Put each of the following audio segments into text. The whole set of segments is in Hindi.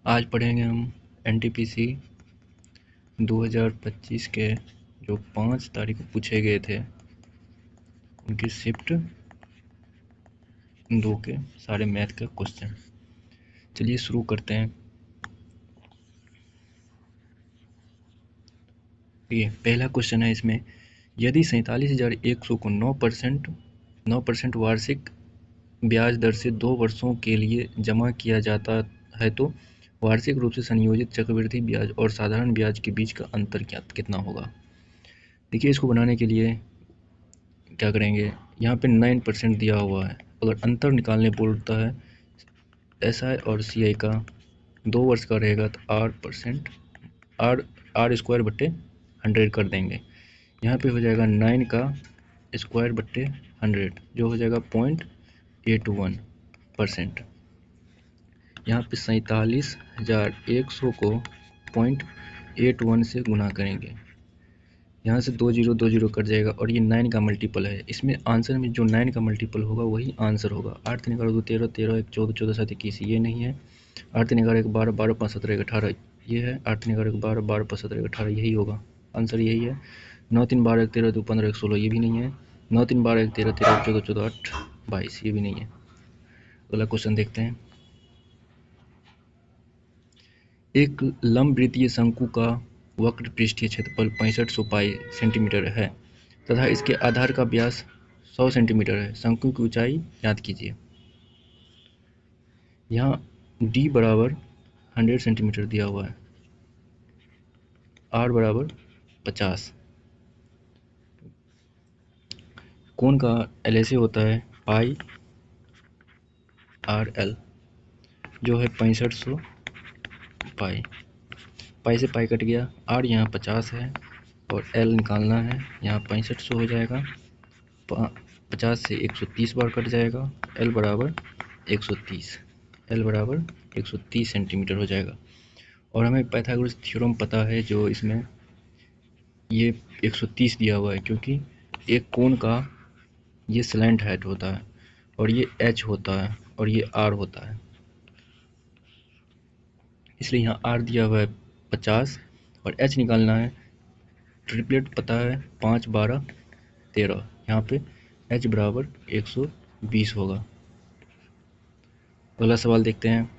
आज पढ़ेंगे हम एनटीपीसी 2025 के जो 5 तारीख को पूछे गए थे उनकी शिफ्ट 2 के सारे मैथ के क्वेश्चन। चलिए शुरू करते हैं। ये पहला क्वेश्चन है। इसमें यदि 47,100 को 9% वार्षिक ब्याज दर से 2 वर्षों के लिए जमा किया जाता है तो वार्षिक रूप से संयोजित चक्रवृद्धि ब्याज और साधारण ब्याज के बीच का अंतर कितना होगा। देखिए, इसको बनाने के लिए क्या करेंगे, यहाँ पे 9% दिया हुआ है। अगर अंतर निकालने बोलता है SI और CI का 2 वर्ष का रहेगा तो आर स्क्वायर बट्टे 100 कर देंगे। यहाँ पे हो जाएगा 9 का स्क्वायर बट्टे 100 जो हो जाएगा 0.81%। यहाँ पे 47,100 को 0.81 से गुना करेंगे। यहाँ से 2 0 कट जाएगा और ये 9 का मल्टीपल है। इसमें आंसर में जो 9 का मल्टीपल होगा वही आंसर होगा। 8 3 11 2 13 13 1 14 14 7 21 ये नहीं है। 8 3 11 1 12 12 5 17 18 ये है। 8 3 11 1 12 12 5 17 18 यही होगा। आंसर यही है। 9 3 12 1 13 2 15 1 16 ये भी नहीं है। 9 3 12 1 13 13 14 14 8 22 ये भी नहीं है। अगला क्वेश्चन देखते हैं। एक लंबवृत्तीय शंकु का वक्र पृष्ठीय क्षेत्रफल 6500 पाई सेंटीमीटर है तथा इसके आधार का व्यास 100 सेंटीमीटर है। शंकु की ऊंचाई ज्ञात कीजिए। यहाँ d बराबर 100 सेंटीमीटर दिया हुआ है, r बराबर 50। कोण का LHA होता है पाई RL जो है 6500 पाई। पाई से पाई कट गया। r यहाँ 50 है और l निकालना है। यहाँ 6500 हो जाएगा। 50 से 130 बार कट जाएगा। l बराबर 130 सेंटीमीटर हो जाएगा। और हमें पाइथागोरस थ्योरम पता है जो इसमें ये 130 दिया हुआ है क्योंकि एक कोण का ये स्लैंट हाइट होता है और ये h होता है और ये r होता है, इसलिए यहाँ r दिया हुआ है 50 और h निकालना है। ट्रिपलेट पता है 5 12 13। यहाँ पे h बराबर 120 होगा। अगला सवाल देखते हैं।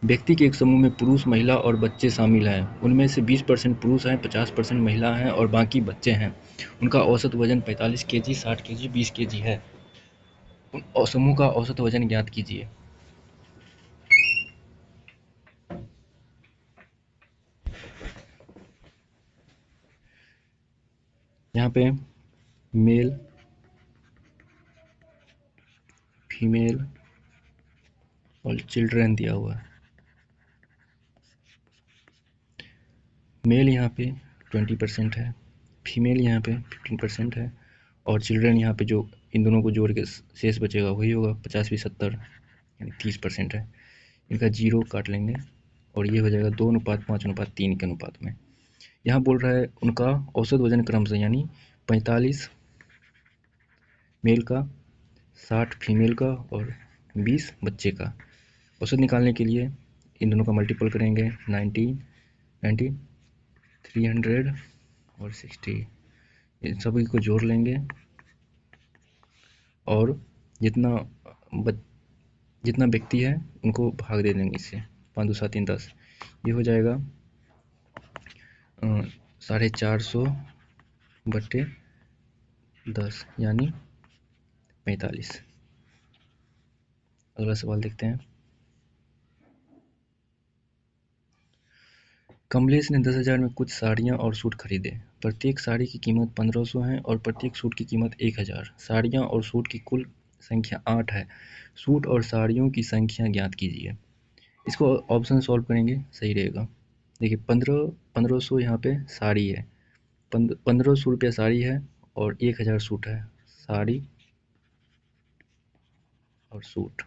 व्यक्ति के एक समूह में पुरुष, महिला और बच्चे शामिल हैं। उनमें से 20% पुरुष हैं, 50% महिला हैं और बाकी बच्चे हैं। उनका औसत वजन 45 kg, 60 kg, 20 kg है। उन समूह का औसत वजन ज्ञात कीजिए। यहाँ पे मेल, फीमेल और चिल्ड्रन दिया हुआ है। मेल यहाँ पे 20% है, फीमेल यहाँ पे 15% है और चिल्ड्रन यहाँ पे जो इन दोनों को जोड़ के शेष बचेगा वही होगा। 50 भी 70 यानी 30% है। इनका 0 काट लेंगे और ये हो जाएगा 2:5:3 के अनुपात में। यहाँ बोल रहा है उनका औसत वजन क्रमशः यानी 45 मेल का, 60 फीमेल का और 20 बच्चे का। औसत निकालने के लिए इन दोनों का मल्टीपल करेंगे। 90 300 और 60 इन सभी को जोड़ लेंगे और जितना व्यक्ति है उनको भाग दे देंगे इससे। 5 2 7 3 10 ये हो जाएगा 450 बट्टे 10 यानी 45। अगला सवाल देखते हैं। कमलेश ने 10,000 में कुछ साड़ियाँ और सूट खरीदे। प्रत्येक साड़ी की कीमत 1500 है और प्रत्येक सूट की कीमत 1000। साड़ियाँ और सूट की कुल संख्या 8 है। सूट और साड़ियों की संख्या ज्ञात कीजिए। इसको ऑप्शन सॉल्व करेंगे सही रहेगा। देखिए 1500 यहाँ पे साड़ी है, 1500 रुपया साड़ी है और 1000 सूट है। साड़ी और सूट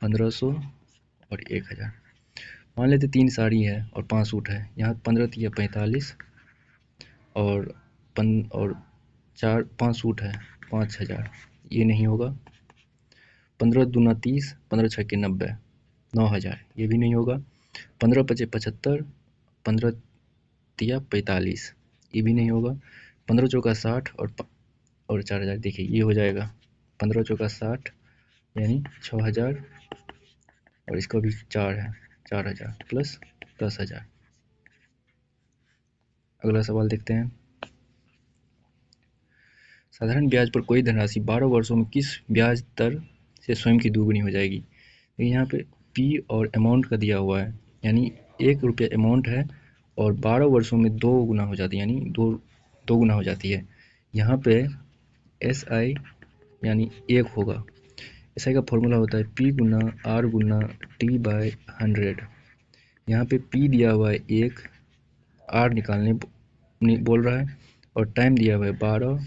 1500 और 1000। मान लेते 3 साड़ी है और 5 सूट है। यहाँ 15 3 45 और 5 सूट है 5000। ये नहीं होगा। 15 दूना 30, 15 छक्के 90, 9,000, ये भी नहीं होगा। 15 पचे 75, 15 तिया 45, ये भी नहीं होगा। 15 चौका 60 और 4,000, देखिए ये हो जाएगा 15 चौका 60 यानी 6,000, और इसका भी 4 है, 4,000 प्लस 10,000। अगला सवाल देखते हैं। साधारण ब्याज पर कोई धनराशि 12 वर्षों में किस ब्याज दर से स्वयं की दोगुनी हो जाएगी। तो यहाँ पे पी और अमाउंट का दिया हुआ है, यानी 1 रुपया अमाउंट है और 12 वर्षों में 2 गुना हो जाती है, यानी दो गुना हो जाती है। यहाँ पे एस आई यानी 1 होगा। एस आई का फॉर्मूला होता है पी गुना आर गुना टी बाय 100। यहाँ पे पी दिया हुआ है 1, आर निकालने बोल रहा है, और टाइम दिया हुआ है 12,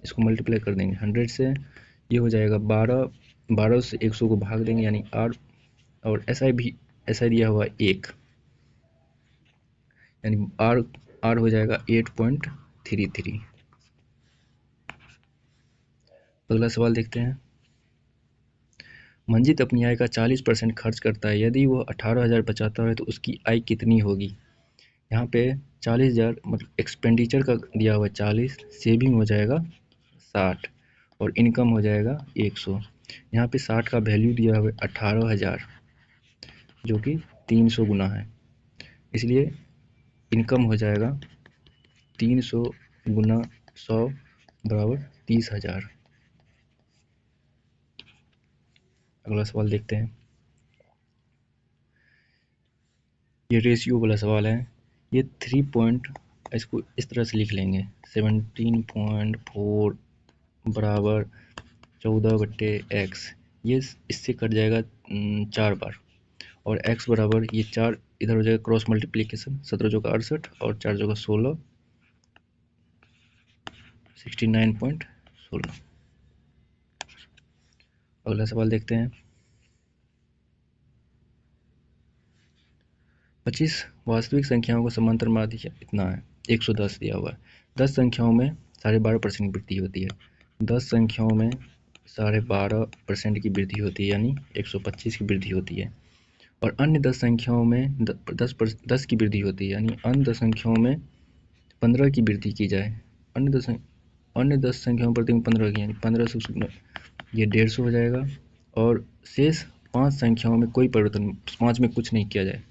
इसको मल्टीप्लाई कर देंगे 100 से, ये हो जाएगा 12 से 100 को भाग देंगे यानी आर, और एस आई दिया हुआ है 1, यानी आर हो जाएगा 8.33। अगला सवाल देखते हैं। मंजित अपनी आय का 40% खर्च करता है, यदि वह 18,000 बचाता है तो उसकी आय कितनी होगी। यहाँ पे 40,000 मतलब एक्सपेंडिचर का दिया हुआ है 40, सेविंग हो जाएगा 60 और इनकम हो जाएगा 100। यहाँ पे 60 का वैल्यू दिया हुआ है 18,000 जो कि 300 गुना है, इसलिए इनकम हो जाएगा 300 गुना 100 बराबर 30,000। अगला सवाल देखते हैं। ये रेशियो वाला सवाल है। ये 3 पॉइंट, इसको इस तरह से लिख लेंगे 17.4 बराबर 14/x, ये इससे कट जाएगा 4 बार, और x बराबर ये 4 इधर हो जाएगा क्रॉस मल्टीप्लिकेशन, 17 चौका 68 और 4 चौका 16, 69.16। अगला सवाल देखते हैं। 25 वास्तविक संख्याओं को समांतर माध्य इतना है, 110 दिया हुआ है। 10 संख्याओं में 12.5% की वृद्धि होती है, 10 संख्याओं में 12.5% की वृद्धि होती है, यानी 125 की वृद्धि होती है। और अन्य 10 संख्याओं में 10 की वृद्धि होती है, यानी अन्य 10 संख्याओं में 15 की वृद्धि की जाए। अन्य 10 संख्याओं प्रति 15 की, यानी 15 से ये 150 हो जाएगा। और शेष 5 संख्याओं में कोई परिवर्तन, 5 में कुछ नहीं किया जाए,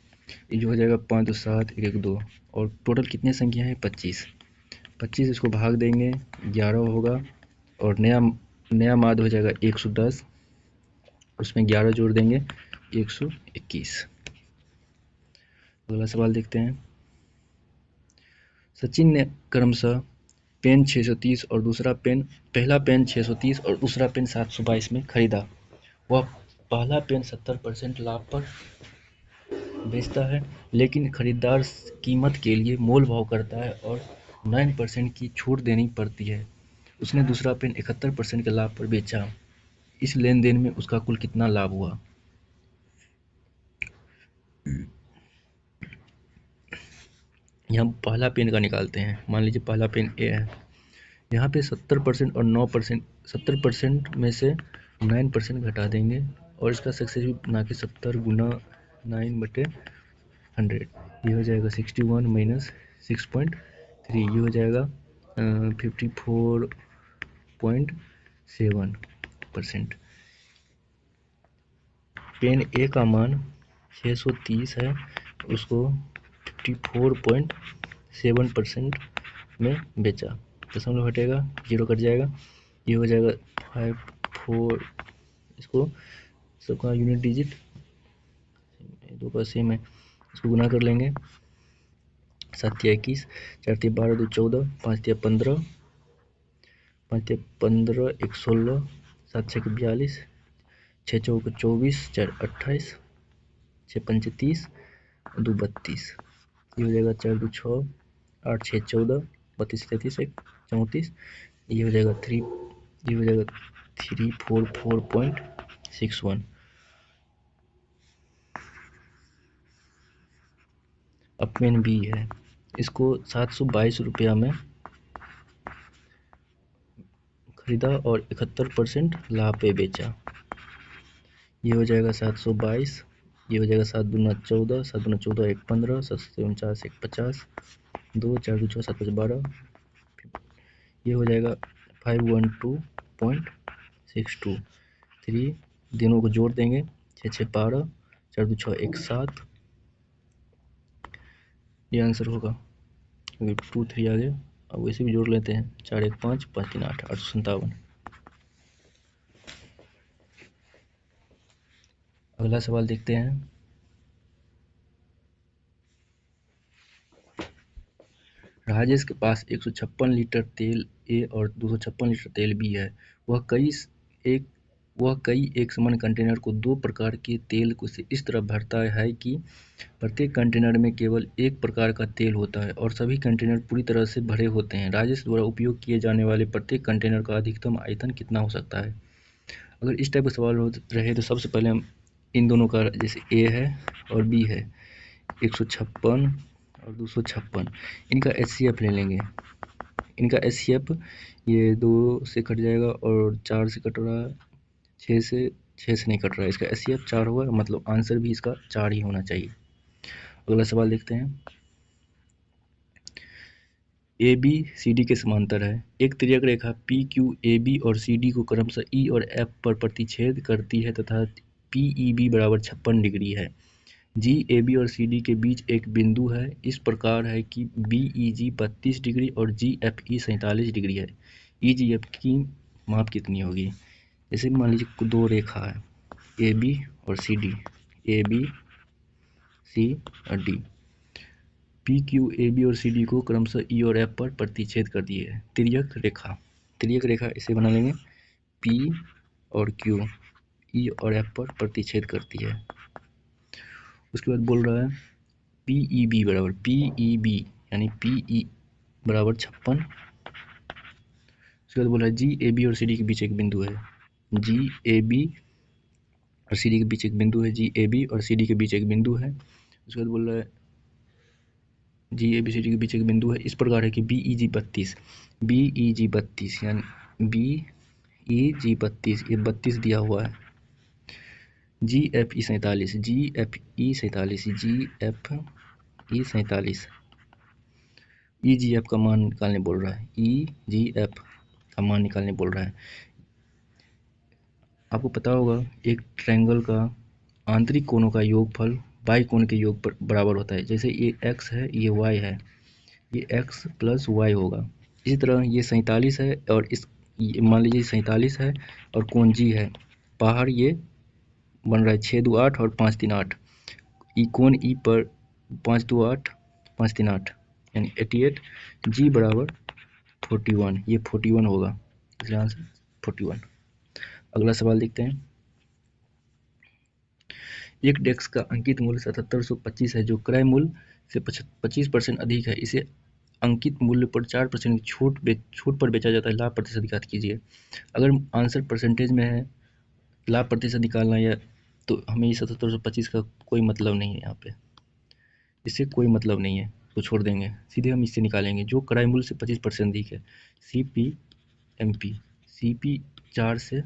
ये जो हो जाएगा 5 2 7 1 1 2, और टोटल कितनी संख्या है 25। 25 इसको भाग देंगे 11 होगा, और नया माध्य हो जाएगा 110, उसमें 11 जोड़ देंगे 121। अगला सवाल देखते हैं। सचिन ने क्रमशः पेन 630 और पहला पेन 630 और दूसरा पेन 722 में खरीदा। वह पहला पेन 70% लाभ पर बेचता है, लेकिन खरीदार कीमत के लिए मोल भाव करता है और 9% की छूट देनी पड़ती है। उसने दूसरा पेन 71% के लाभ पर बेचा। इस लेन देन में उसका कुल कितना लाभ हुआ। यहाँ पहला पेन का निकालते हैं। मान लीजिए पहला पेन ए है, यहाँ पे 70% और 9%, 70% में से 9% घटा देंगे और इसका सक्सेस भी बना के 70 गुना 9/100, ये हो जाएगा 61 माइनस 6.3, ये हो जाएगा 54.7%। पेन ए का मान 630 है, उसको 54.7% में बेचा। दशमलव हटेगा, 0 कट जाएगा, ये हो जाएगा 54, इसको सबका यूनिट डिजिट दो का सेम है, इसको गुना कर लेंगे। 7 या 21, 4 या 12, 2 14, 5 या 15, 5 या 15, 1 16, 7 6 42, 6 चौक 24, 4 28, 6 5 30, 2 32, ये हो जाएगा 4 2 6, 8 6 14, 32 33 1 34, ये हो जाएगा 344.61। अब पेन बी है, इसको 722 रुपया में खरीदा और 71% लाभ पे बेचा। ये हो जाएगा 722, ये हो जाएगा 7 दूना 14, 7 दूना 14 1 15, 7 से 49 1 50, 2 4 2 6 7 5 12, ये हो जाएगा 512.62। 3 दोनों को जोड़ देंगे, 6 6 12, 4 2 6 1 7, ये आंसर होगा। अगर 2 3 आ गया, अब वैसे भी जोड़ लेते हैं, 4 1 5 5 3 8, 857। अगला सवाल देखते हैं। राजेश के पास 156 लीटर तेल ए और 256 लीटर तेल बी है। वह कई एक समान कंटेनर को दो प्रकार के तेल को से इस तरह भरता है कि प्रत्येक कंटेनर में केवल एक प्रकार का तेल होता है और सभी कंटेनर पूरी तरह से भरे होते हैं। राजेश द्वारा उपयोग किए जाने वाले प्रत्येक कंटेनर का अधिकतम आयतन कितना हो सकता है? अगर इस टाइप का सवाल रहे तो सबसे पहले हम इन दोनों का, जैसे ए है और बी है, 156 और 256, इनका HCF ले लेंगे। इनका HCF ये 2 से कट जाएगा और 4 से कट रहा है, 6 से नहीं कट रहा है, इसका HCF 4 होगा, मतलब आंसर भी इसका 4 ही होना चाहिए। अगला सवाल देखते हैं। ए बी सी डी के समांतर है। एक तिर्यक रेखा पी क्यू ए बी और सी डी को क्रमशः ई और एफ पर प्रतिच्छेद करती है तथा पी ई बी बराबर 56 डिग्री है। जी ए बी और सी डी के बीच एक बिंदु है, इस प्रकार है कि बी ई जी 32 डिग्री और जी एफ ई 47 डिग्री है। ई जी एफ की माप कितनी होगी? जैसे मान लीजिए दो रेखा है, ए बी और सी डी, ए बी सी और D. P Q A B और सी डी को क्रमशः ई और एफ पर प्रतिच्छेद कर दिए है। तिर्यक रेखा इसे बना लेंगे, पी और क्यू ई और एफ पर प्रतिच्छेद करती है। उसके बाद बोल रहा है पी ई बी बराबर, पी ई बी यानी पी ई बराबर 56। उसके बाद बोल रहा है जी ए बी और सी डी के बीच एक बिंदु है, जी ए बी और सी डी के बीच एक बिंदु है, जी ए बी और सी डी के बीच एक बिंदु है। उसके बाद बोल रहा है जी ए बी सी डी के बीच एक बिंदु है, इस प्रकार है कि बी ई जी 32, बी ई जी 32 यानी बी ई जी 32, ये 32 दिया हुआ है। जी एफ ई 47, जी एफ ई 47, जी एफ ई 47, ई जी एफ का मान निकालने बोल रहा है, ई जी एफ का मान निकालने बोल रहा है। आपको पता होगा एक ट्रायंगल का आंतरिक कोणों का योगफल बाह्य कोण के योग पर बराबर होता है। जैसे ये x है, ये y है, ये x प्लस y होगा। इसी तरह ये 47 है और मान लीजिए 47 है और कोण g है, बाहर ये बन रहा है 6 2 8 और 5 3 8, ई कोण ई पर 5 2 8 5 3 8 यानी 88, g बराबर 41, ये 41 होगा, इसलिए आंसर 41। अगला सवाल देखते हैं। एक डेस्क का अंकित मूल्य 7725 है जो क्रय मूल्य से 25% अधिक है। इसे अंकित मूल्य पर 4% की छूट पर बेचा जाता है। लाभ प्रतिशत ज्ञात कीजिए। अगर आंसर परसेंटेज में है, लाभ प्रतिशत निकालना या तो हमें 7725 का कोई मतलब नहीं है, यहाँ पे इससे कोई मतलब नहीं है, तो छोड़ देंगे, सीधे हम इससे निकालेंगे जो क्रय मूल्य से 25% अधिक है। C P M P, C P 4 से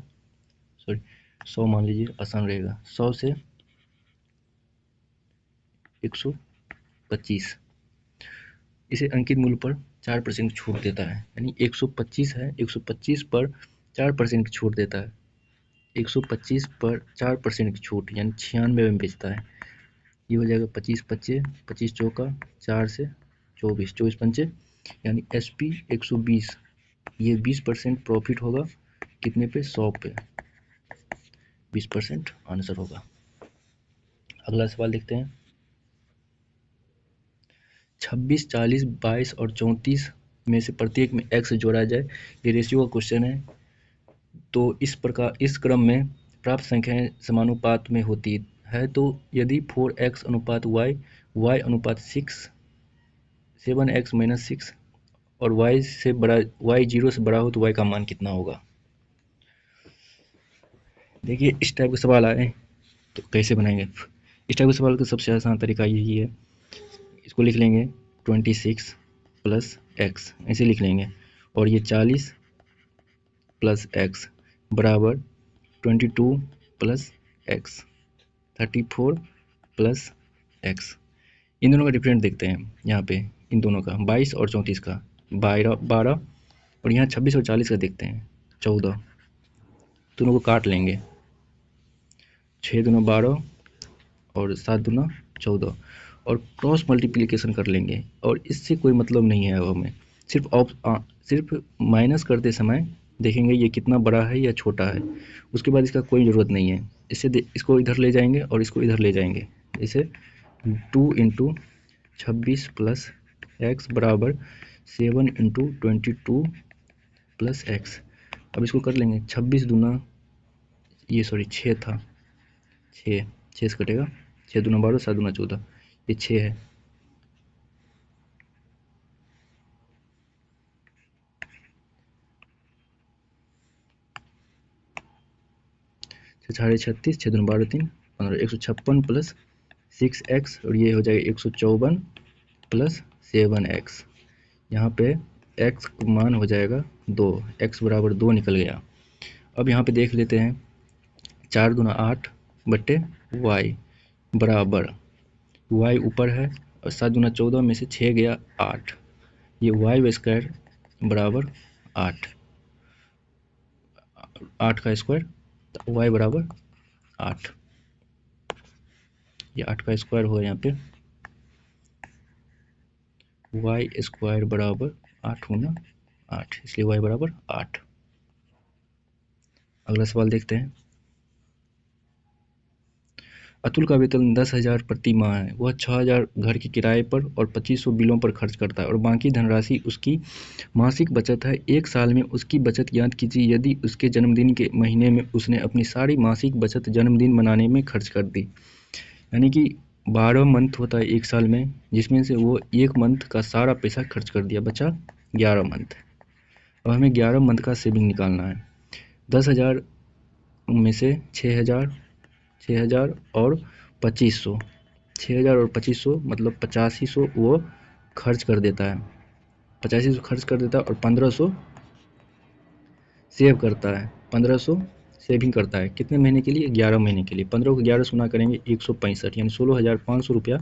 100 मान लीजिए, आसान रहेगा, 100 से 125, इसे अंकित मूल्य पर 4% छूट देता है, यानी 125 है, 125 पर 4% की छूट देता है। 125 पर 4% की छूट यानी 96 में बेचता है। ये हो जाएगा 25 पच्चे 25 चौका 4 से 24, 24 पंचे यानी SP 120, ये 20% प्रॉफिट होगा, कितने पे? 100 पे, 20% आंसर होगा। अगला सवाल देखते हैं। 26, 40, 22 और 34 में से प्रत्येक में x जोड़ा जाए, ये रेशियो का क्वेश्चन है। तो इस प्रकार इस क्रम में प्राप्त संख्याएं समानुपात में होती है। तो यदि 4x अनुपात y, y अनुपात 6, 7x माइनस 6 और y से बड़ा, y 0 से बड़ा हो तो y का मान कितना होगा? देखिए इस टाइप के सवाल आए तो कैसे बनाएंगे। इस टाइप के सवाल का सबसे आसान तरीका यही है, इसको लिख लेंगे 26 प्लस x, ऐसे लिख लेंगे, और ये 40 प्लस x बराबर 22 प्लस एक्स, 34 प्लस एक्स। इन दोनों का डिफरेंट देखते हैं यहाँ पे, इन दोनों का 22 और 34 का 12, और यहाँ 26 और 40 का देखते हैं 14। दोनों को काट लेंगे, 6 दूना 12 और 7 दूना 14, और क्रॉस मल्टीप्लिकेशन कर लेंगे। और इससे कोई मतलब नहीं है, अब हमें सिर्फ माइनस करते समय देखेंगे ये कितना बड़ा है या छोटा है, उसके बाद इसका कोई ज़रूरत नहीं है। इसको इधर ले जाएंगे और इसको इधर ले जाएंगे। इसे 2 इंटू 26 प्लस एक्स बराबर 7 इंटू 22 प्लस एक्स। अब इसको कर लेंगे, 26 दूना 6 था, 6 से कटेगा, 6 दूना 12, 7 दूना 14, ये 6 है। साढ़े 36, 6 दूना 12, 3 15, 156 प्लस 6x, और ये हो जाएगा 154 प्लस 7x। यहाँ पे x का मान हो जाएगा 2, x बराबर 2 निकल गया। अब यहाँ पे देख लेते हैं, 4 दूना 8 बट्टे y बराबर, y ऊपर है और 7 दूना 14 में से 6 गया 8, ये y स्क्वायर बराबर 8 का स्क्वायर, तो y बराबर 8, ये 8 का स्क्वायर हुआ यहाँ पे, y स्क्वायर बराबर 8 गुना 8, इसलिए y बराबर 8। अगला सवाल देखते हैं। अतुल का वेतन 10,000 प्रति माह है। वह 6,000 घर के किराए पर और 2,500 बिलों पर खर्च करता है और बाकी धनराशि उसकी मासिक बचत है। एक साल में उसकी बचत ज्ञात कीजिए यदि उसके जन्मदिन के महीने में उसने अपनी सारी मासिक बचत जन्मदिन मनाने में खर्च कर दी। यानी कि 12 मंथ होता है एक साल में, जिसमें से वो एक मंथ का सारा पैसा खर्च कर दिया, बचा 11 मंथ। अब हमें 11 मंथ का सेविंग निकालना है। 10,000 में से 6,000 और 2,500, 6,000 और 2,500 मतलब 8,500 वो खर्च कर देता है, 8,500 खर्च कर देता है और 1,500 सेव करता है, 1,500 सेविंग करता है। कितने महीने के लिए? 11 महीने के लिए। 15 को 11 गुना करेंगे 165, यानी 16,500 रुपया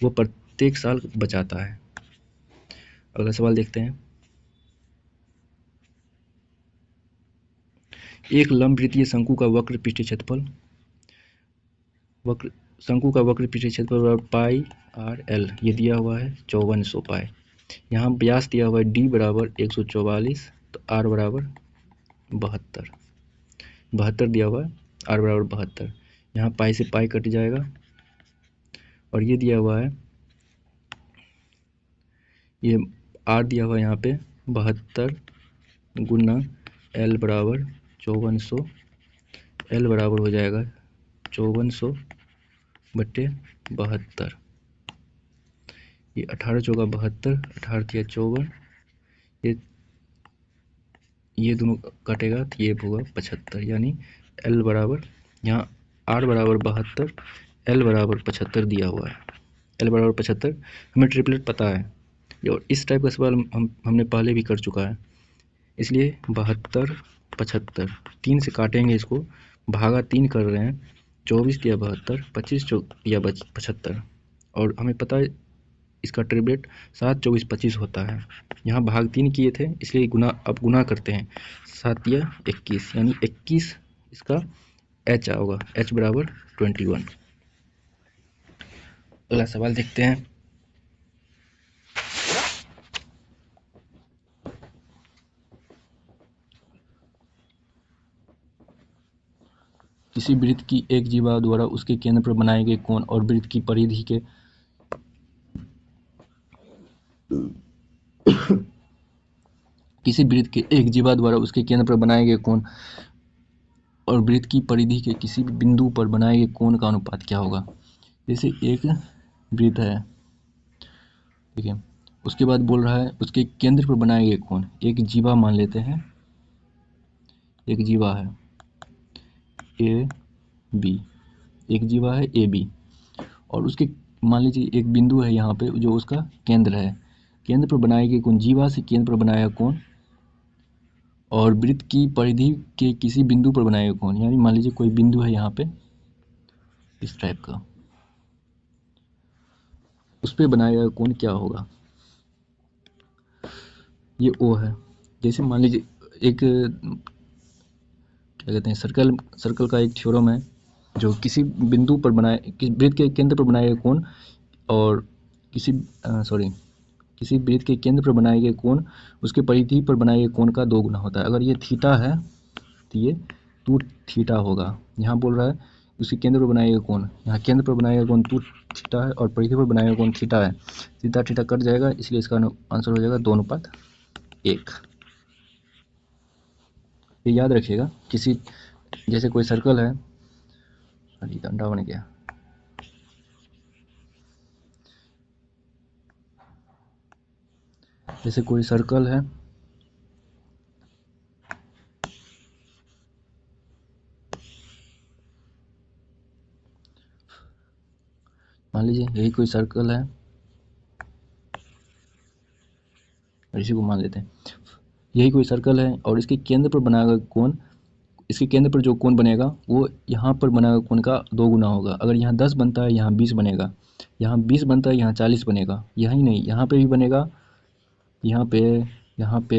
वो प्रत्येक साल बचाता है। अगला सवाल देखते हैं। एक लंबवृत्तीय शंकु का वक्र पृष्ठीय क्षेत्रफल, शंकु का वक्र पृष्ठीय क्षेत्रफल पाई आर एल, ये दिया हुआ है 5400 पाई। यहाँ व्यास दिया हुआ है डी बराबर 144, तो आर बराबर 72 दिया हुआ है, आर बराबर 72। यहाँ पाई से पाई कट जाएगा, और ये दिया हुआ है, ये आर दिया हुआ है यहाँ पे 72 गुना एल बराबर 5400, एल बराबर हो जाएगा 5400 बट्टे 72, ये 18 चौका 72, 18 तिया 54, ये दोनों कटेगा तो ये होगा 75, यानी एल बराबर, यहाँ आर बराबर 72, एल बराबर 75 दिया हुआ है। एल बराबर 75, हमें ट्रिपलेट पता है, और इस टाइप का सवाल हमने पहले भी कर चुका है, इसलिए 72 75, 3 से काटेंगे इसको, भागा 3 कर रहे हैं, 24 दिया 72, 25 दिया 75, और हमें पता है इसका ट्रिपलेट 7 24 25 होता है। यहाँ भाग 3 किए थे, इसलिए अब गुना करते हैं, 7 या 21, यानी 21 इसका एच होगा, एच बराबर 21। अगला सवाल देखते हैं। किसी वृत्त की एक जीवा द्वारा उसके केंद्र पर बनाए गए कोण और वृत्त की परिधि के किसी वृत्त के एक जीवा द्वारा उसके केंद्र पर बनाए गए कोण और वृत्त की परिधि के किसी भी बिंदु पर बनाए गए कोण का अनुपात क्या होगा। जैसे एक वृत्त है, ठीक है, उसके बाद बोल रहा है उसके केंद्र पर बनाए गए कोण, एक जीवा मान लेते हैं, एक जीवा है ए बी, एक जीवा है ए बी, और उसके मान लीजिए एक बिंदु है यहाँ पे जो उसका केंद्र है, केंद्र पर बनाए गए कोण, जीवा से केंद्र पर बनाया कोण और वृत्त की परिधि के किसी बिंदु पर बनाए गए कोण, यानी मान लीजिए कोई बिंदु है यहाँ पे इस टाइप का, उस पर बनाया गया कोण क्या होगा? ये ओ है। जैसे मान लीजिए एक क्या कहते हैं, सर्कल का एक थ्योरम है जो किसी बिंदु पर बनाए, किसी वृत्त के केंद्र पर बनाए गए कोण और किसी सॉरी किसी वृत्त के केंद्र पर बनाए गए कोण उसके परिधि पर बनाए गए कोण का 2 गुना होता है। अगर ये थीटा है तो ये 2 थीटा होगा। यहाँ बोल रहा है उसके केंद्र पर बनाए गए कोण, यहाँ केंद्र पर बनाए गए कोण 2 थीटा है और परिधि पर बनाए गए कोण थीटा है। थीटा थीटा कट जाएगा, इसलिए इसका आंसर हो जाएगा 2:1। ये याद रखिएगा। किसी जैसे कोई सर्कल है, सॉरी डंडा बन गया, जैसे कोई सर्कल है, मान लीजिए यही कोई सर्कल है और इसी को मान लेते हैं, यही कोई सर्कल है और इसके केंद्र पर बनाया गया कोण, इसके केंद्र पर जो कोण बनेगा वो यहाँ पर बना हुआ कोण का 2 गुना होगा। अगर यहाँ 10 बनता है यहाँ 20 बनेगा, यहाँ 20 बनता है यहाँ 40 बनेगा। यही नहीं, यहाँ पे भी बनेगा, यहाँ पे, यहाँ पे,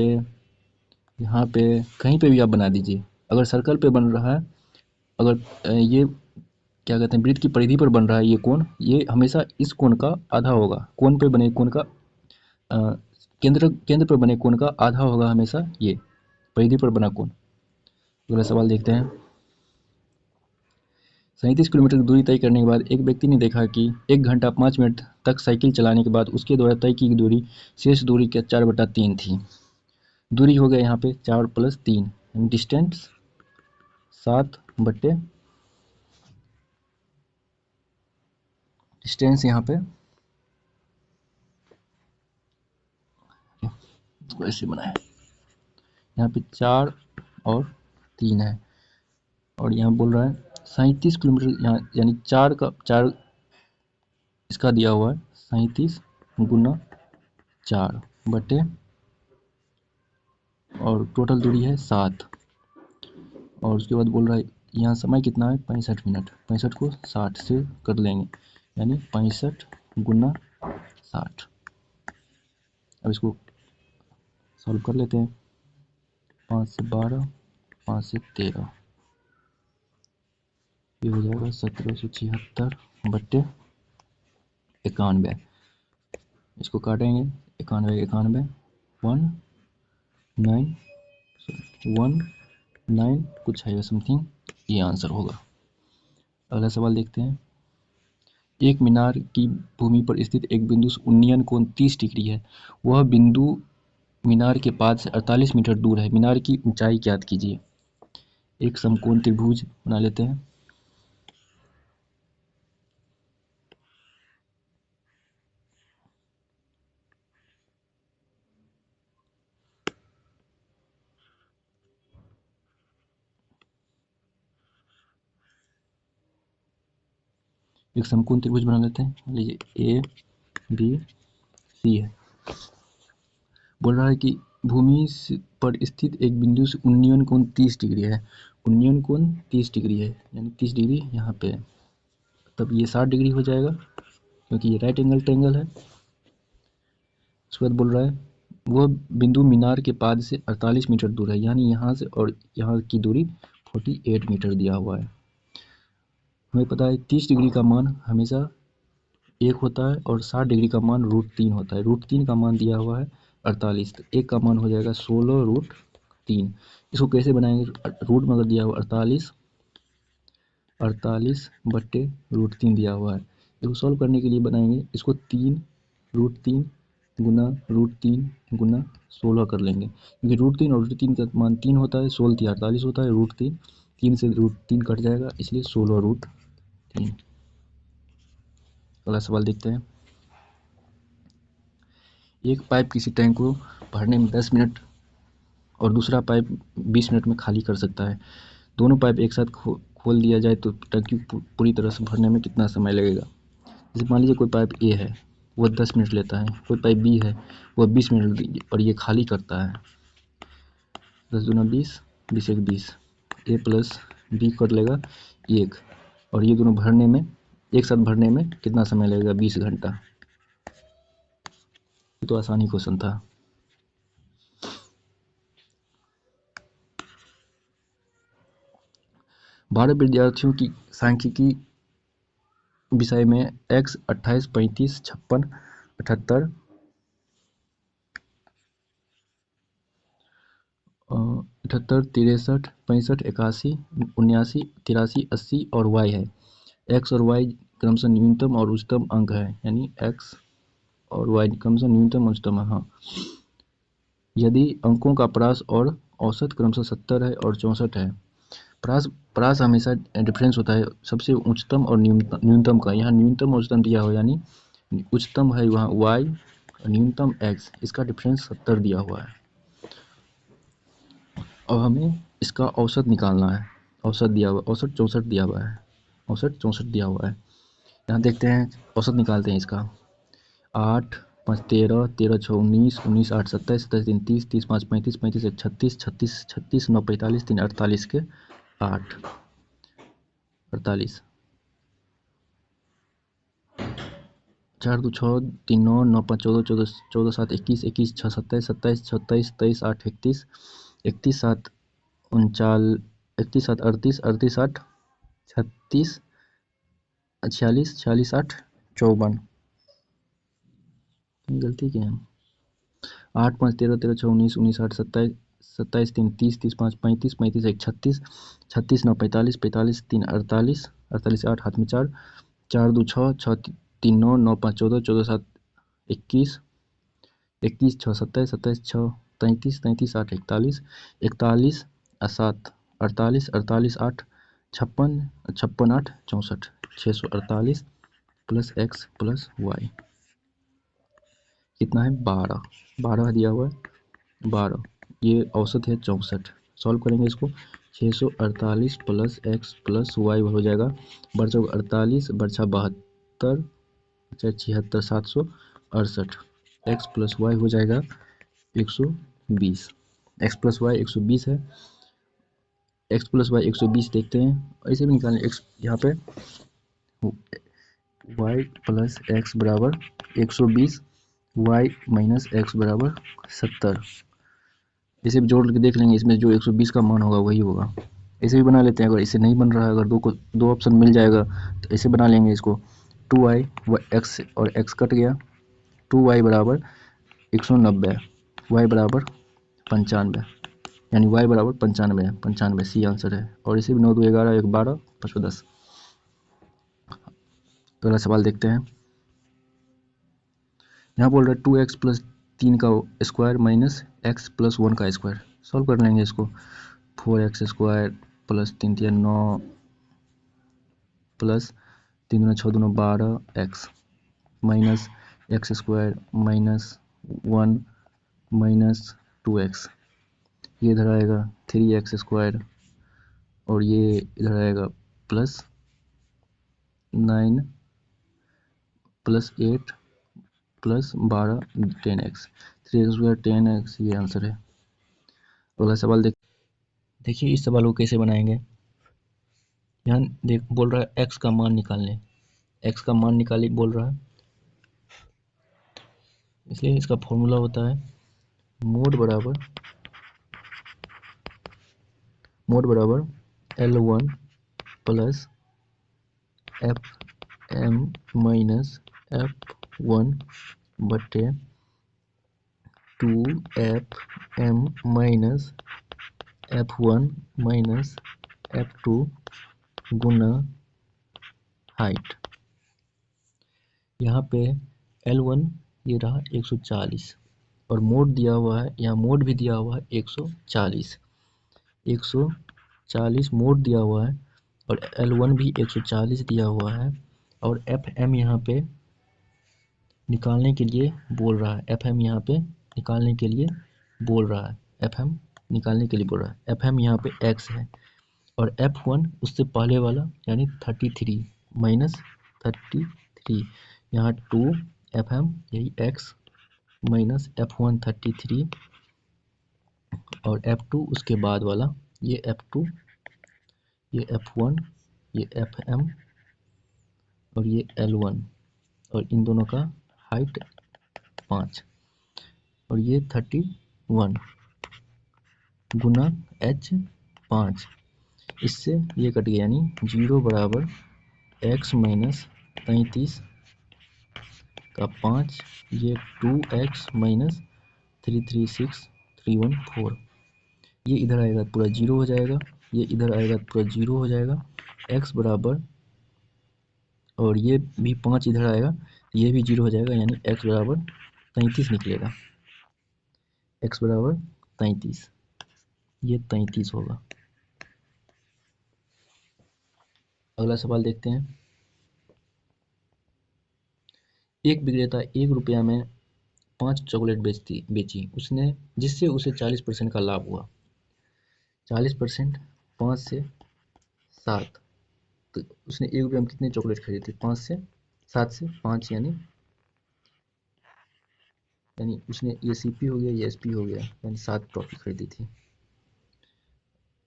यहाँ पे, कहीं पे भी आप बना दीजिए। अगर सर्कल पे बन रहा है, अगर ये क्या कहते हैं वृत्त की परिधि पर बन रहा है ये कोण, ये हमेशा इस कोण का आधा होगा। कोण पे बने कोण का केंद्र पर बने कोण का आधा होगा हमेशा ये परिधि पर बना कोण। अगला सवाल देखते हैं। 37 किलोमीटर की दूरी तय करने के बाद एक व्यक्ति ने देखा कि 1 घंटा 5 मिनट तक साइकिल चलाने के बाद उसके द्वारा तय की दूरी शेष दूरी के 4/3 थी। दूरी हो गया यहाँ पे 4 + 3, डिस्टेंस 7 बट्टे, डिस्टेंस यहाँ पे इसको ऐसे बनाए, यहाँ पे 4 और 3 है और यहाँ बोल रहा है 37 किलोमीटर, यहाँ यानी 4 इसका दिया हुआ है 37 × 4 बटे, और टोटल दूरी है 7, और उसके बाद बोल रहा है यहाँ समय कितना है 65 मिनट, 65 को 60 से कर लेंगे यानी 65 × 60। अब इसको सॉल्व कर लेते हैं। 5 से 12, 5 से 13, ये हो जाएगा 1776 बट्टे 91। इसको काटेंगे 91 91, 19 कुछ है समथिंग, ये आंसर होगा। अगला सवाल देखते हैं। एक मीनार की भूमि पर स्थित एक बिंदु से उन्नयन कोण 30 डिग्री है। वह बिंदु मीनार के पाद से 48 मीटर दूर है। मीनार की ऊंचाई ज्ञात कीजिए। एक समकोण त्रिभुज बना लेते हैं। एक समकोण त्रिभुज बना लेते हैं। मान लीजिए ए बी सी है। बोल रहा है कि भूमि पर स्थित एक बिंदु से उन्नयन कोण 30 डिग्री है। उन्नयन कोण 30 डिग्री है यानी 30 डिग्री यहाँ पे है, तब ये 60 डिग्री हो जाएगा क्योंकि ये राइट एंगल ट्रायंगल है। उसके बाद बोल रहा है वह बिंदु मीनार के पाद से 48 मीटर दूर है, यानी यहाँ से और यहाँ की दूरी 48 मीटर दिया हुआ है। हमें पता है 30 डिग्री का मान हमेशा 1 होता है और 60 डिग्री का मान √3 होता है। √3 का मान दिया हुआ है 48, तो 1 का मान हो जाएगा 16√3। इसको कैसे बनाएंगे? रूट में अगर दिया हुआ 48 बट्टे √3 दिया हुआ है, इसको सॉल्व करने के लिए बनाएंगे इसको 3√3 गुना √3 गुना 16 कर लेंगे, क्योंकि √3 और √3 का मान 3 होता है, 16 × 48 होता है, √3 3 से √3 कट जाएगा, इसलिए 16√3। अगला सवाल देखते हैं। एक पाइप किसी टैंक को भरने में 10 मिनट और दूसरा पाइप 20 मिनट में खाली कर सकता है। दोनों पाइप एक साथ खोल दिया जाए तो टंकी पूरी तरह से भरने में कितना समय लगेगा? जैसे मान लीजिए कोई पाइप ए है वो 10 मिनट लेता है, कोई पाइप बी है वो 20 मिनट और ये खाली करता है। 10 दूना 20, 20 एक 20, ए प्लस बी कर लेगा 1, और ये दोनों भरने में, एक साथ भरने में कितना समय लगेगा? 20 घंटा। ये तो आसानी क्वेश्चन था। भारत विद्यार्थियों की सांख्यिकी विषय में x 28, 35, 56, 78, 73, 63, 65, 81, 79, 83, 80 और y है। x और y क्रमशः न्यूनतम और उच्चतम अंक है, यानी x और y क्रमशः न्यूनतम और उच्चतम है। हाँ, यदि अंकों का प्रास और औसत क्रमशः 70 है और 64 है। प्रास हमेशा डिफरेंस होता है सबसे उच्चतम और न्यूनतम का। यहाँ न्यूनतम और उच्चतम दिया हुआ, यानी उच्चतम है वहाँ y और न्यूनतम x, इसका डिफरेंस 70 दिया हुआ है। और हमें इसका औसत निकालना है। औसत दिया हुआ, औसत 64 दिया हुआ है, औसत 64 दिया हुआ है। यहाँ देखते हैं, औसत निकालते हैं इसका। 8, 5, 13, 13, 6, 19, 19, 8, 27, 27, 3, 30, 30, 5, 35, 35, 1, 36, 36, 36, 9, 45, 3, 48 के 8, 48, 4, 2, 6, 3, 9, 9, 5, 14, 14, 14, 7, 21, 21, 6, 27, 27, 27, 23, 8, 31, 31, 7, 39, 31, 7, 38, 38, 8, 36, 46, 46, 8, 54। गलती क्या है? 8, 5, 13, 13, 6, 19, 19, 8, 27, 27, 3, 30, 30, 5, 35, 35, 1, 36, 36, 9, 45, 45, 3, 48, 48, 8, हाथ में 4, 4, 2, 6, 6, 3, 9, 9, 5, 14, 14, 7, 21, 21, 6, 27, 27, 6, 33, 33, 8, 41, 41, 7, 48, 48, 8, 56, 56, 8, 64, 648 प्लस x प्लस वाई कितना है? 12, 12 दिया हुआ है, 12। ये औसत है 64। सॉल्व करेंगे इसको। 648 प्लस एक्स प्लस वाई हो जाएगा, बढ़ चौक 48, बढ़छा 72, 76, 768। एक्स प्लस वाई हो जाएगा 120। एक्स प्लस वाई 120 है। एक्स प्लस वाई 120 देखते हैं, ऐसे भी निकालें। एक्स यहाँ पे वाई प्लस एक्स बराबर 120, वाई माइनस एक्स बराबर 70। इसे भी जोड़ के देख लेंगे, इसमें जो 120 का मान होगा वही होगा। इसे भी बना लेते हैं, अगर इसे नहीं बन रहा है, अगर दो ऑप्शन मिल जाएगा तो इसे बना लेंगे इसको। 2y एक्स और x कट गया, 2y बराबर 190, y बराबर 95, यानी y बराबर 95 है। 95 सी आंसर है। और इसे भी 9, 2, 11, 1, 12, 5, 10। अगला सवाल देखते हैं। यहाँ बोल रहा है 2x प्लस 3 का स्क्वायर माइनस एक्स प्लस 1 का स्क्वायर। सॉल्व कर लेंगे इसको। 4x square plus 3, 3, 9 plus 3, 2, 6, 2, 12 x minus x square minus 1 minus 2x। ये इधर आएगा 3x स्क्वायर और ये इधर आएगा plus 9 plus 8 plus 12 10x। 3x square 10x, ये आंसर है। अगला सवाल देखिए इस सवाल को कैसे बनाएंगे। यहाँ देख बोल रहा है x का मान निकालने, x का मान निकालिए बोल रहा है। इसलिए इसका फॉर्मूला होता है मोड बराबर L1 plus F M minus F1 बटे 2 FM minus F1 minus F2 गुना हाइट। यहाँ पे L1 ये रहा 140 और मोड दिया हुआ है, यहाँ मोड भी दिया हुआ है 140, 140 मोड दिया हुआ है और L1 भी 140 दिया हुआ है। और FM यहाँ पे निकालने के लिए बोल रहा है, FM यहाँ पे निकालने के लिए बोल रहा है, FM निकालने के लिए बोल रहा है। FM यहाँ पे x है और F1 उससे पहले वाला यानी 33 माइनस 33, यहाँ 2 FM यही x माइनस F1 33 और F2 उसके बाद वाला ये F2 ये F1 ये FM और ये L1 और इन दोनों का हाइट 5 और ये 31 गुना H5। इससे ये कट गया, यानी 0 बराबर x माइनस 33 का 5, ये 2x माइनस 336,314। ये इधर आएगा पूरा 0 हो जाएगा, ये इधर आएगा पूरा 0 हो जाएगा। x बराबर, और ये भी 5 इधर आएगा, ये भी 0 हो जाएगा, यानी x बराबर 33 निकलेगा। x बराबर 33, ये 33 होगा। अगला सवाल देखते हैं। एक विक्रेता 1 रुपया में 5 चॉकलेट बेची उसने, जिससे उसे 40% का लाभ हुआ। 40%, 5 से 7, तो उसने 1 रुपये में कितने चॉकलेट खरीदी? 5 से 7 से 5, यानी उसने ये CP हो गया, ये SP हो गया, यानी 7 टॉफी खरीदी थी।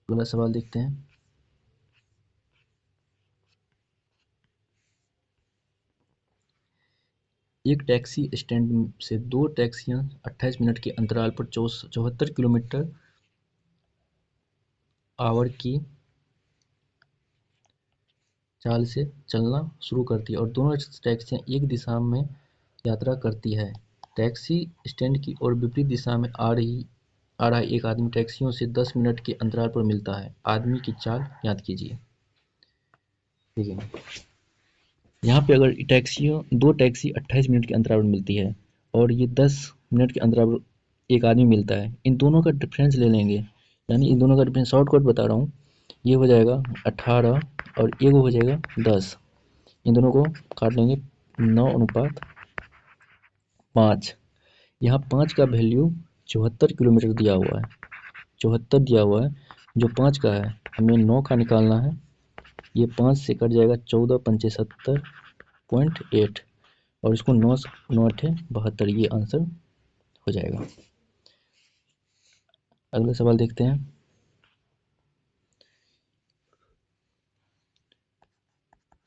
अगला सवाल देखते हैं। एक टैक्सी स्टैंड से 2 टैक्सियां 28 मिनट के अंतराल पर 74 किलोमीटर आवर की चाल से चलना शुरू करती है और दोनों टैक्सियां एक दिशा में यात्रा करती है। टैक्सी स्टैंड की ओर विपरीत दिशा में आ रहा एक आदमी टैक्सियों से 10 मिनट के अंतराल पर मिलता है। आदमी की चाल याद कीजिए। ठीक है, यहाँ पे अगर दो टैक्सी 28 मिनट के अंतराल पर मिलती है और ये 10 मिनट के अंतराल पर एक आदमी मिलता है, इन दोनों का डिफरेंस ले लेंगे, यानी इन दोनों का डिफरेंस शॉर्टकट बता रहा हूँ, ये हो जाएगा 18 और ये हो जाएगा 10। इन दोनों को काट लेंगे, 9:5। यहाँ 5 का वैल्यू 74 किलोमीटर दिया हुआ है, 74 दिया हुआ है। जो 5 का है हमें 9 का निकालना है। ये 5 से कट जाएगा, 14 पंचे 70.8 और इसको 9 8 72, ये आंसर हो जाएगा। अगला सवाल देखते हैं।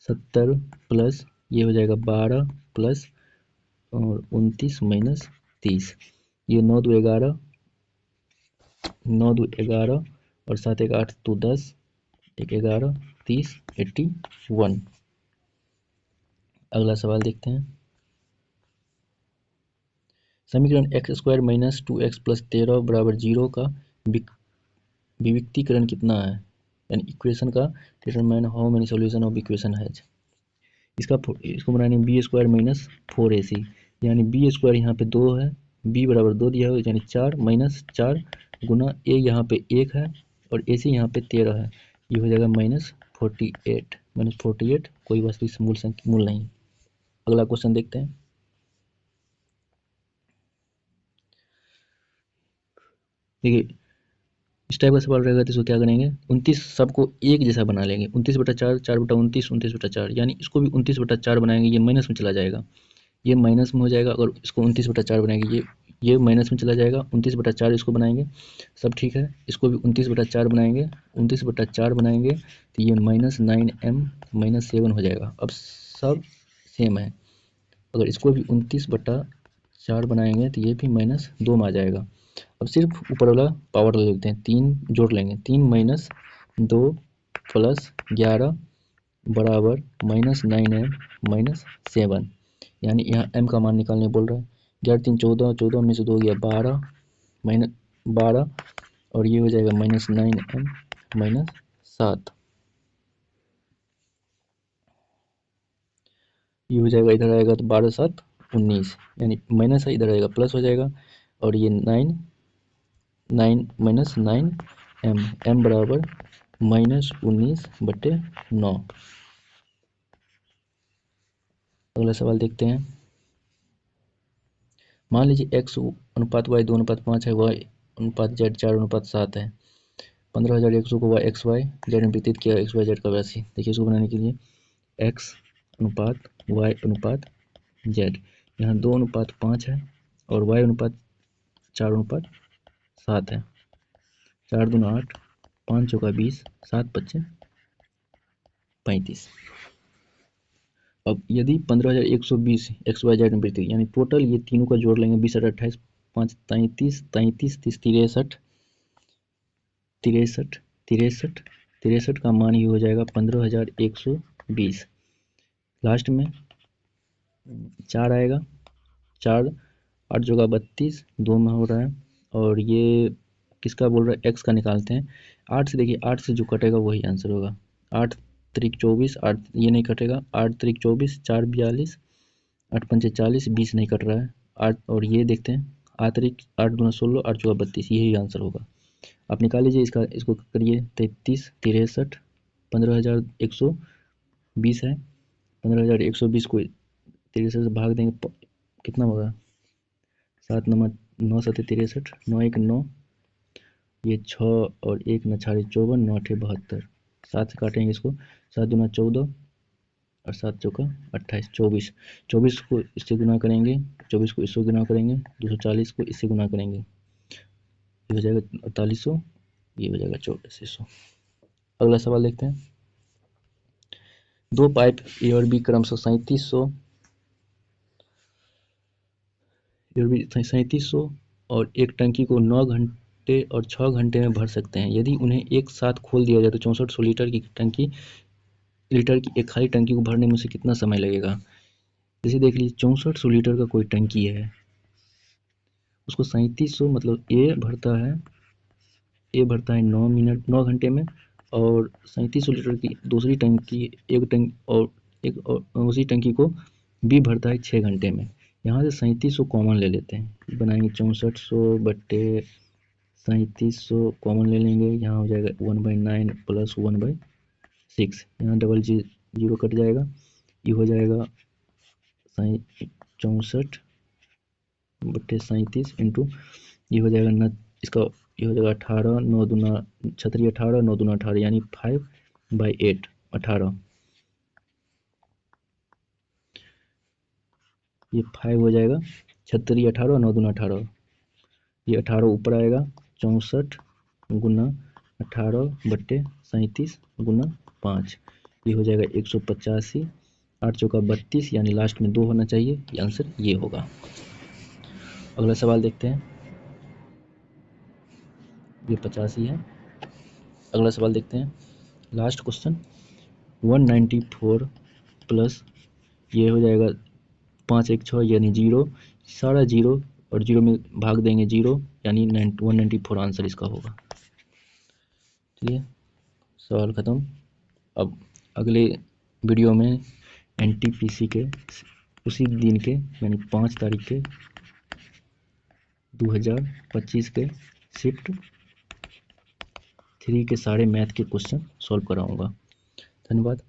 सत्तर प्लस ये हो जाएगा 12 प्लस और 29 माइनस 30, ये 9 2 11, 9 2 11 और 7 1 8 तो 10, 1 11 30, 81। अगला सवाल देखते हैं। समीकरण x² माइनस 2x प्लस 13 बराबर 0 का विविक्तीकरण कितना है? यानी इक्वेशन का determine how many solution of equation has. इसको बनाने b² माइनस 4ac, यानी b² यहाँ पे 2 है, b बराबर 2 दिया हुआ, यानी 4 माइनस 4 गुना a यहाँ पे 1 है और ac यहाँ पे 13 है, ये हो जाएगा -48, कोई वास्तविक मूल नहीं। अगला क्वेश्चन देखते हैं। देखिए, इस टाइप का सवाल रहेगा तो इसको क्या करेंगे, 29 सबको एक जैसा बना लेंगे, 29/4, 4/29, 29/4, यानी इसको भी 29/4 बनाएंगे, ये माइनस में चला जाएगा, ये माइनस में हो जाएगा। अगर इसको 29/4 बनाएंगे, ये माइनस में चला जाएगा, 29/4 इसको बनाएंगे, सब ठीक है। इसको भी 29/4 बनाएंगे, 29/4 बनाएंगे तो ये -9m -7 हो जाएगा। अब सब सेम है, अगर इसको भी 29/4 बनाएंगे तो ये भी -2 में आ जाएगा। अब सिर्फ ऊपर वाला पावर ले लेते हैं, 3 जोड़ लेंगे, 3 - 2 प्लस 11 बराबर -9m -7, यानी यहाँ m का मान निकालने बोल रहा है। 11 3 14, 14 में से 2 गया 12, -12 और ये हो जाएगा -9m -7, ये हो जाएगा, इधर आएगा तो 12 7 19, यानी माइनस है, इधर आएगा प्लस हो जाएगा और ये 9 बराबर -19/9। अगला सवाल देखते हैं। मान लीजिए x अनुपात y 2:5 है, y अनुपात z 4:7 है। 15,000 x को xy z में व्यतीत किया, xyz का राशि। देखिए, इसको बनाने के लिए x अनुपात y अनुपात z, यहाँ 2:5 है और y अनुपात 4:7 है। 4 दूना 8, 5 चौका 20, 7 बच्चे 35। अब यदि 15,120 एक्स वाई जेड में वृद्धि, यानी टोटल ये तीनों का जोड़ लेंगे, 20 28 5 33 33 63 63 63 63 का मान ये हो जाएगा 15,120। लास्ट में 4 आएगा, 4 8 जोगा 32, 2 में हो रहा है, और ये किसका बोल रहा है, एक्स का निकालते हैं। 8 से देखिए, 8 से जो कटेगा वही आंसर होगा। 8 त्रिक 24, 8 ये नहीं कटेगा, 8 त्रिक 24, 4 42, 8 पंचे 40, 20 नहीं कट रहा है। 8 और ये देखते हैं, 8 त्रिक 8 दूना 16, 8 चौका 32, यही आंसर होगा। आप निकाल लीजिए इसका, इसको करिए 33 63 15,120 है। 15,120 को 63 से भाग देंगे, कितना होगा, 7 नंबर 9 7 63, 9 1 9, ये 6 और 1 न 4 54, 9 8 72, 7 से काटेंगे इसको, 7 दूना 14 और 7 चौका 28, 24, 24 को इससे गुना करेंगे, 24 को इससे गुना करेंगे, 240 को इससे गुना करेंगे, ये हो जाएगा 4800, ये हो जाएगा 8400। अगला सवाल देखते हैं। दो पाइप ए और बी क्रमशः 3700 और एक टंकी को 9 घंटे और 6 घंटे में भर सकते हैं। यदि उन्हें एक साथ खोल दिया जाए तो 6400 लीटर की एक खाली टंकी को भरने में उसे कितना समय लगेगा। जैसे देख लीजिए, 6400 लीटर का कोई टंकी है, उसको 3700 मतलब ए भरता है 9 घंटे में, और 3700 लीटर की दूसरी टंकी और उसी टंकी को बी भरता है 6 घंटे में। यहाँ से 3700 कॉमन ले लेते हैं, बनाएंगे 6400 बट्टे 3700 कॉमन ले लेंगे, यहाँ हो जाएगा 1/9 प्लस 1/6, यहाँ डबल जीरो कट जाएगा, ये हो जाएगा 64 बट्टे 37 इंटू, ये हो जाएगा न इसका, ये हो जाएगा 18 9 दूना 18 9 दूना 18, यानी 5/8 18, ये 5 हो जाएगा, 36 18 9 दूना 18, ये 18 ऊपर आएगा, 64 गुना 18 बट्टे 37 गुना 5, ये हो जाएगा 185, 8 चौका 32, यानी लास्ट में 2 होना चाहिए, ये आंसर ये होगा। अगला सवाल देखते हैं, ये 85 है। अगला सवाल देखते हैं, लास्ट क्वेश्चन, 194 प्लस ये हो जाएगा 5 1 6 यानी 0, सारा 0 और 0 में भाग देंगे 0, यानी 194 आंसर इसका होगा। चलिए, सवाल ख़त्म। अब अगले वीडियो में एनटीपीसी के उसी दिन के यानी 5 तारीख के 2025 के शिफ्ट 3 के सारे मैथ के क्वेश्चन सॉल्व कराऊंगा। धन्यवाद।